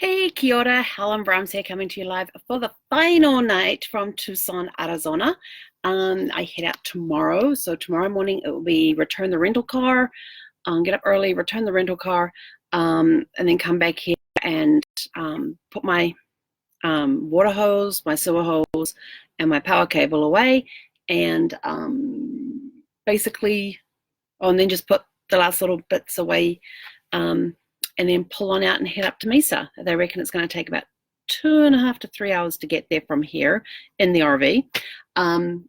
Hey, kia ora, Helen Brahms here coming to you live for the final night from Tucson, Arizona. I head out tomorrow, so tomorrow morning it will be return the rental car, get up early, return the rental car, and then come back here and put my water hose, my sewer hose, and my power cable away, and basically, and then just put the last little bits away. And then pull on out and head up to Mesa. They reckon it's going to take about 2.5 to 3 hours to get there from here in the RV.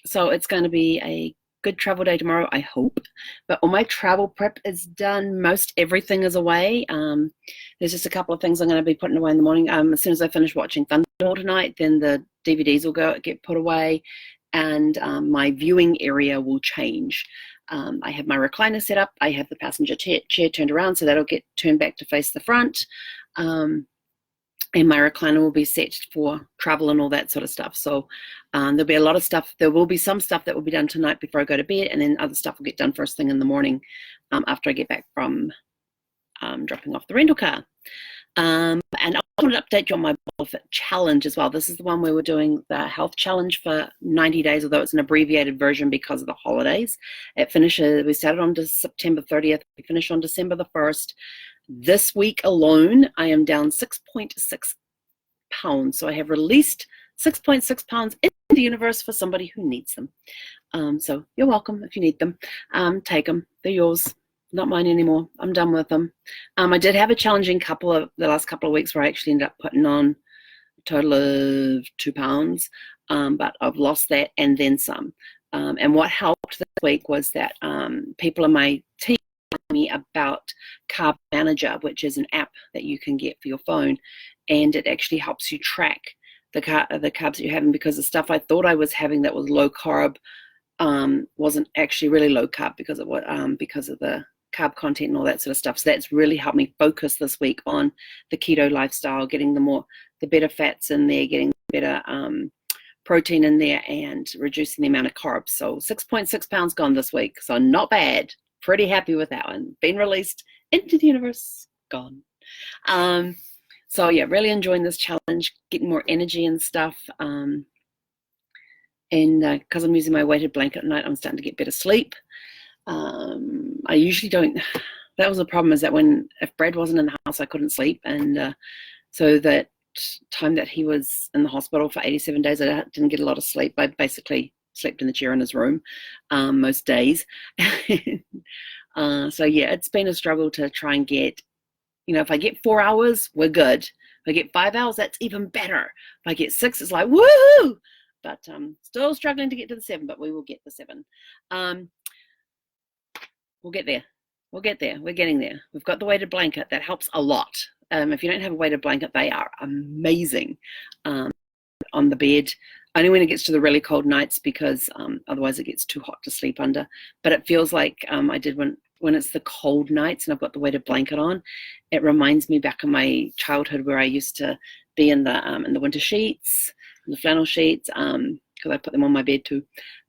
So it's going to be a good travel day tomorrow, I hope. But all my travel prep is done. Most everything is away. There's just a couple of things I'm going to be putting away in the morning. As soon as I finish watching Thunderball tonight, then the DVDs will get put away, and my viewing area will change. I have my recliner set up. I have the passenger chair turned around, so that'll get turned back to face the front. And my recliner will be set for travel and all that sort of stuff. So there'll be a lot of stuff. There will be some stuff that will be done tonight before I go to bed, and then other stuff will get done first thing in the morning after I get back from dropping off the rental car. And I want to update you on my BulaFit challenge as well. This is the one where we're doing the health challenge for 90 days, although it's an abbreviated version because of the holidays. It finishes, we started on September 30th. We finish on December the 1st. This week alone, I am down 6.6 pounds. So I have released 6.6 pounds into the universe for somebody who needs them. So you're welcome if you need them. Take them. They're yours. Not mine anymore. I'm done with them. I did have a challenging the last couple of weeks where I actually ended up putting on a total of 2 pounds, but I've lost that and then some. And what helped this week was that people in my team told me about Carb Manager, which is an app that you can get for your phone, and it actually helps you track the carbs that you're having, because the stuff I thought I was having that was low carb wasn't actually really low carb because of the carb content and all that sort of stuff. So that's really helped me focus this week on the keto lifestyle, getting the better fats in there, getting better protein in there, and reducing the amount of carbs. So 6.6 pounds gone this week. So not bad. Pretty happy with that one. Been released into the universe. Gone. So yeah, really enjoying this challenge, getting more energy and stuff. And because I'm using my weighted blanket at night, I'm starting to get better sleep. I usually don't. That was the problem, is that if Brad wasn't in the house, I couldn't sleep. And so that time that he was in the hospital for 87 days, I didn't get a lot of sleep. I basically slept in the chair in his room most days. So yeah, it's been a struggle to try and get, if I get 4 hours, we're good. If I get 5 hours, that's even better. If I get 6, it's like, woohoo! But still struggling to get to the 7, but we will get the 7. We'll get there. We'll get there. We're getting there. We've got the weighted blanket. That helps a lot. If you don't have a weighted blanket, they are amazing on the bed. Only when it gets to the really cold nights, because otherwise it gets too hot to sleep under. But it feels like I did when it's the cold nights and I've got the weighted blanket on. It reminds me back in my childhood where I used to be in the winter sheets, the flannel sheets, because I put them on my bed too.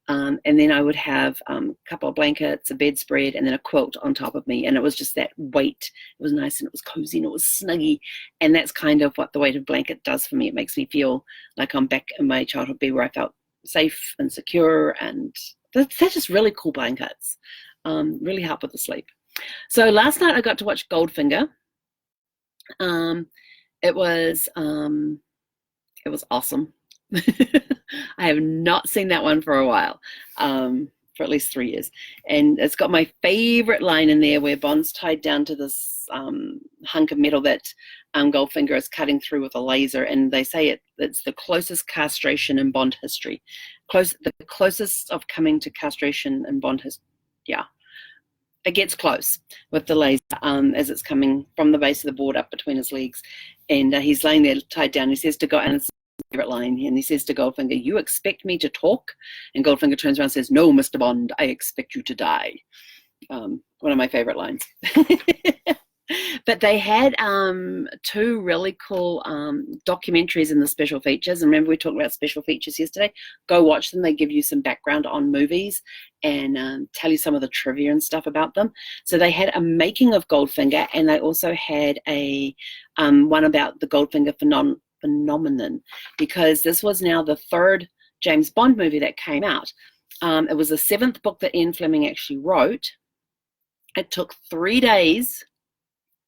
And then I would have a couple of blankets, a bedspread, and then a quilt on top of me. And it was just that weight. It was nice and it was cozy and it was snuggy. And that's kind of what the weighted blanket does for me. It makes me feel like I'm back in my childhood bed where I felt safe and secure. And they're just really cool blankets. Really help with the sleep. So last night I got to watch Goldfinger. It was awesome. I have not seen that one for a while, for at least 3 years. And it's got my favorite line in there where Bond's tied down to this hunk of metal that Goldfinger is cutting through with a laser. And they say it's the closest castration in Bond history. The closest of coming to castration in Bond history. Yeah. It gets close with the laser as it's coming from the base of the board up between his legs. And he's laying there tied down. He says to God, and it's favorite line, and he says to Goldfinger, "You expect me to talk?" And Goldfinger turns around and says, "No, Mr. Bond, I expect you to die." One of my favorite lines. But they had two really cool documentaries in the special features. And remember, we talked about special features yesterday. Go watch them. They give you some background on movies and tell you some of the trivia and stuff about them. So they had a making of Goldfinger, and they also had a one about the Goldfinger phenomenon, because this was now the third James Bond movie that came out. It was the seventh book that Ian Fleming actually wrote. It took 3 days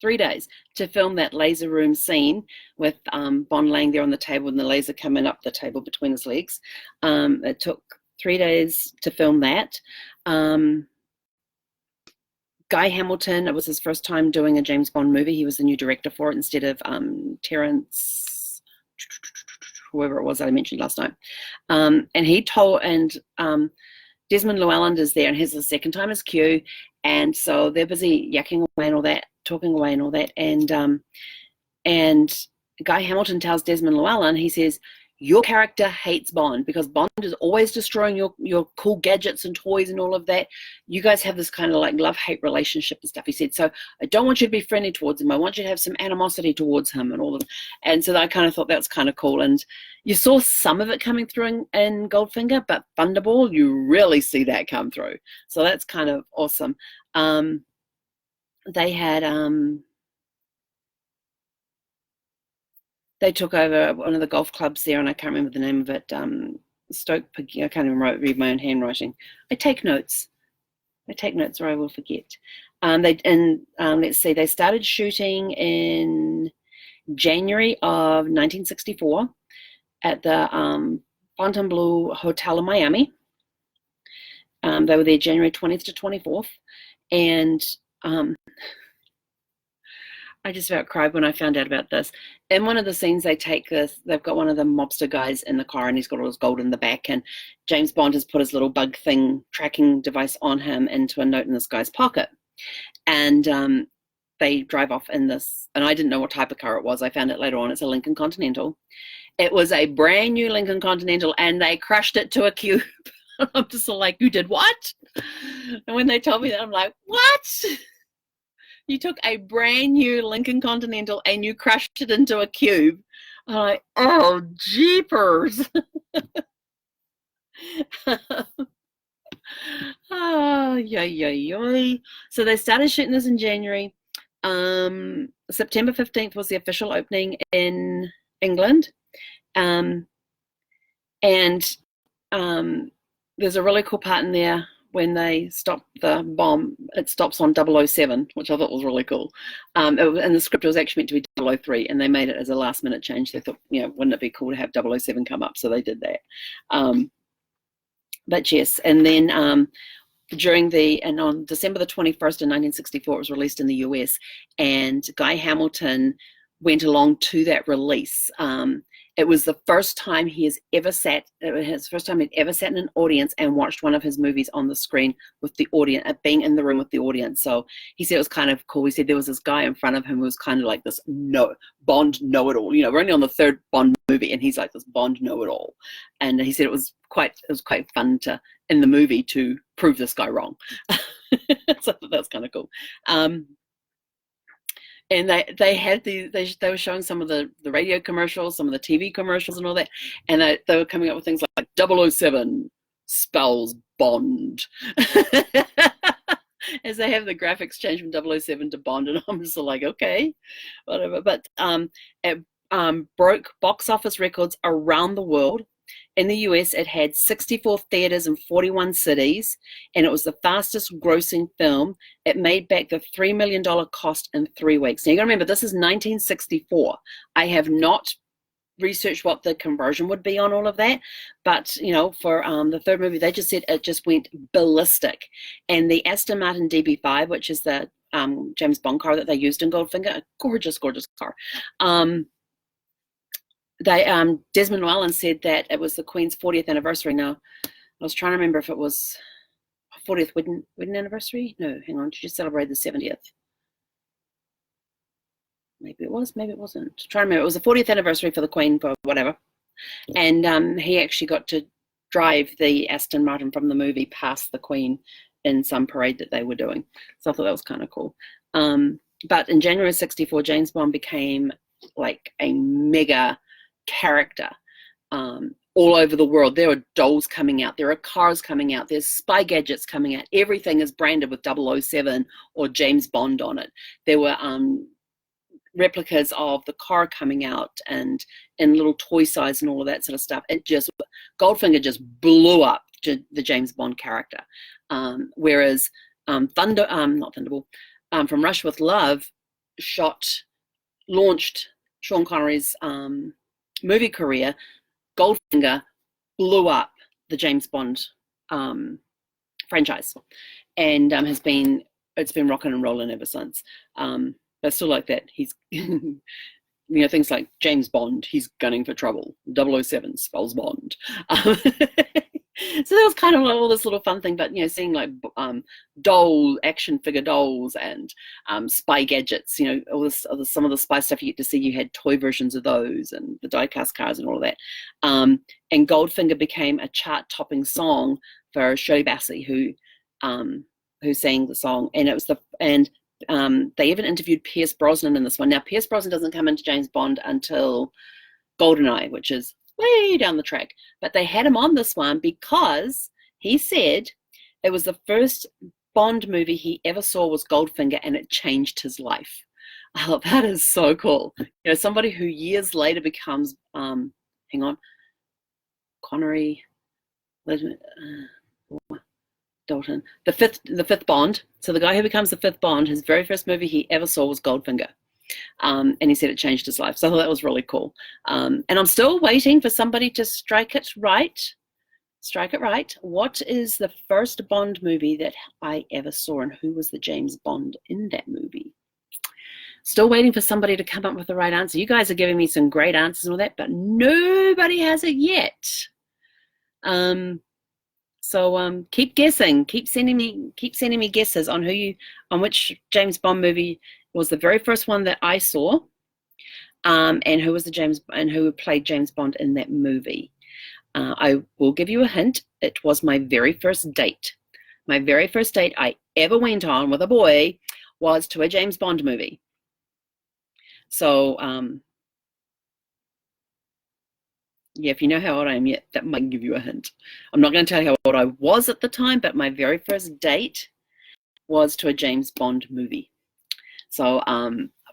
to film that laser room scene with Bond laying there on the table and the laser coming up the table between his legs. It took 3 days to film that. Guy Hamilton, it was his first time doing a James Bond movie. He was the new director for it instead of Terrence, whoever it was that I mentioned last night. And Desmond Llewellyn is there and has the second time as Q, and so they're busy yakking away and all that, talking away and all that, and Guy Hamilton tells Desmond Llewellyn, he says, your character hates Bond because Bond is always destroying your cool gadgets and toys and all of that. You guys have this kind of like love-hate relationship and stuff. He said, so I don't want you to be friendly towards him. I want you to have some animosity towards him and all of that. And so I kind of thought that was kind of cool. And you saw some of it coming through in Goldfinger, but Thunderball, you really see that come through. So that's kind of awesome. They had... they took over one of the golf clubs there, and I can't remember the name of it. Stoke, I can't even read my own handwriting. I take notes or I will forget. Let's see, they started shooting in January of 1964 at the Fontainebleau Hotel in Miami. They were there January 20th to 24th, and I just about cried when I found out about this. In one of the scenes, they've got one of the mobster guys in the car, and he's got all his gold in the back, and James Bond has put his little bug thing tracking device on him into a note in this guy's pocket. And they drive off in this, and I didn't know what type of car it was. I found it later on. It's a Lincoln Continental. It was a brand new Lincoln Continental, and they crushed it to a cube. I'm just like, you did what? And when they told me that, I'm like, what? You took a brand new Lincoln Continental and you crushed it into a cube. I'm like, oh, jeepers. Oh, yay. So they started shooting this in January. September 15th was the official opening in England. And there's a really cool part in there. When they stop the bomb, it stops on 007, which I thought was really cool. And the script was actually meant to be 003, and they made it as a last-minute change. They thought, wouldn't it be cool to have 007 come up? So they did that. But yes, and then on December the 21st in 1964, it was released in the US, and Guy Hamilton went along to that release. It was the first time he'd ever sat in an audience and watched one of his movies on the screen with the audience, being in the room with the audience. So he said it was kind of cool. He said there was this guy in front of him who was kind of like this Bond know-it-all. We're only on the third Bond movie, and he's like this Bond know-it-all. And he said it was quite fun in the movie to prove this guy wrong. So that's kind of cool. And they were showing some of the radio commercials, some of the TV commercials and all that. And they were coming up with things like 007 spells Bond. As they have the graphics change from 007 to Bond. And I'm just like, okay, whatever. But it broke box office records around the world. In the US, it had 64 theaters in 41 cities, and it was the fastest grossing film. It made back the $3 million cost in 3 weeks. Now, you got to remember, this is 1964. I have not researched what the conversion would be on all of that, but, for the third movie, they just said it just went ballistic. And the Aston Martin DB5, which is the James Bond car that they used in Goldfinger, a gorgeous, gorgeous car. Desmond Llewellyn said that it was the Queen's 40th anniversary. Now, I was trying to remember if it was 40th wedding anniversary. No, hang on. Did you celebrate the 70th? Maybe it was, maybe it wasn't. I'm trying to remember. It was the 40th anniversary for the Queen, for whatever. And he actually got to drive the Aston Martin from the movie past the Queen in some parade that they were doing. So I thought that was kind of cool. But in January of 64, James Bond became like a mega character all over the world. There are dolls coming out. There are cars coming out. There's spy gadgets coming out. Everything is branded with 007 or James Bond on it. There were replicas of the car coming out and in little toy size and all of that sort of stuff. Goldfinger just blew up the James Bond character. Whereas not Thunderball, From Russia with Love launched Sean Connery's movie career. Goldfinger blew up the James Bond franchise, and it's been rocking and rolling ever since. But still like that, he's things like James Bond, he's gunning for trouble. 007 spells Bond. So that was kind of like all this little fun thing, but seeing like action figure dolls and spy gadgets, some of the spy stuff you get to see. You had toy versions of those and the die-cast cars and all of that. And Goldfinger became a chart-topping song for Shirley Bassey, who sang the song, and they even interviewed Pierce Brosnan in this one. Now, Pierce Brosnan doesn't come into James Bond until GoldenEye, which is way down the track. But they had him on this one because he said it was the first Bond movie he ever saw was Goldfinger, and it changed his life. Oh, that is so cool. Somebody who years later becomes, Connery, Dalton, the fifth Bond. So the guy who becomes the fifth Bond, his very first movie he ever saw was Goldfinger. And he said it changed his life. So I thought that was really cool. And I'm still waiting for somebody to strike it right. What is the first Bond movie that I ever saw, and who was the James Bond in that movie? Still waiting for somebody to come up with the right answer. You guys are giving me some great answers and all that, but nobody has it yet. So keep guessing. Keep sending me guesses on which James Bond movie was the very first one that I saw, and who played James Bond in that movie. I will give you a hint. It was my very first date. My very first date I ever went on with a boy was to a James Bond movie. So yeah, if you know how old I am yet, that might give you a hint. I'm not going to tell you how old I was at the time, but my very first date was to a James Bond movie. So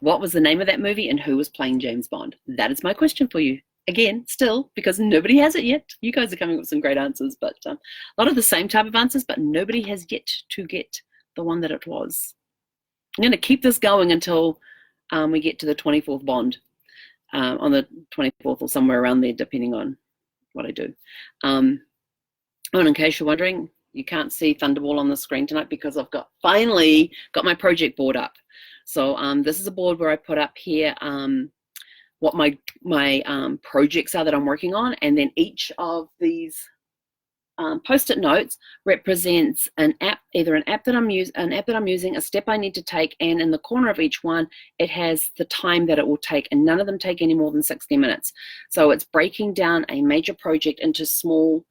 what was the name of that movie and who was playing James Bond? That is my question for you. Again, still, because nobody has it yet. You guys are coming up with some great answers, but a lot of the same type of answers, but nobody has yet to get the one that it was. I'm going to keep this going until we get to the 24th Bond. On the 24th or somewhere around there, depending on what I do. And in case you're wondering, you can't see Thunderball on the screen tonight because I've finally got my project board up. So this is a board where I put up here what my projects are that I'm working on, and then each of these post-it notes represents an app, either an app that I'm using, a step I need to take, and in the corner of each one, it has the time that it will take, and none of them take any more than 60 minutes. So it's breaking down a major project into small,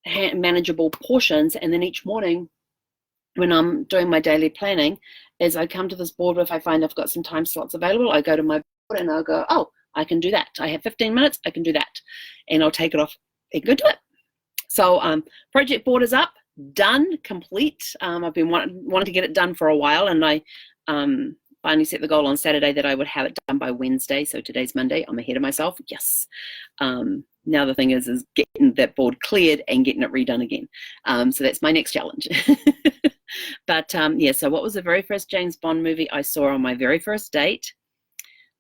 manageable portions, and then each morning, when I'm doing my daily planning, is I come to this board. If I find I've got some time slots available, I go to my board and I'll go, oh, I can do that. I have 15 minutes, I can do that, and I'll take it off and go do it. So project board is up, done, complete. I've been wanting to get it done for a while, and I finally set the goal on Saturday that I would have it done by Wednesday. So today's Monday. I'm ahead of myself. Yes. Now the thing is getting that board cleared and getting it redone again. So that's my next challenge. But yeah, so what was the very first James Bond movie I saw on my very first date?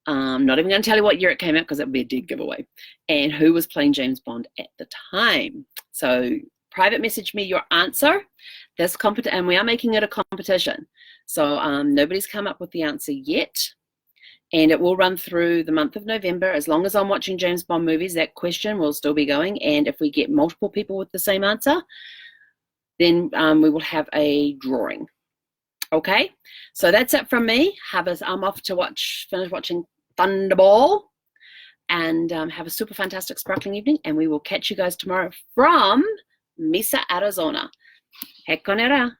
Not even going to tell you what year it came out because that would be a dead giveaway. And who was playing James Bond at the time. So private message me your answer. And we are making it a competition. So nobody's come up with the answer yet. And it will run through the month of November. As long as I'm watching James Bond movies, that question will still be going. And if we get multiple people with the same answer, then we will have a drawing. Okay, so that's it from me. I'm off to finish watching Thunderball, and have a super fantastic sparkling evening, and we will catch you guys tomorrow from Mesa, Arizona. Heck con era.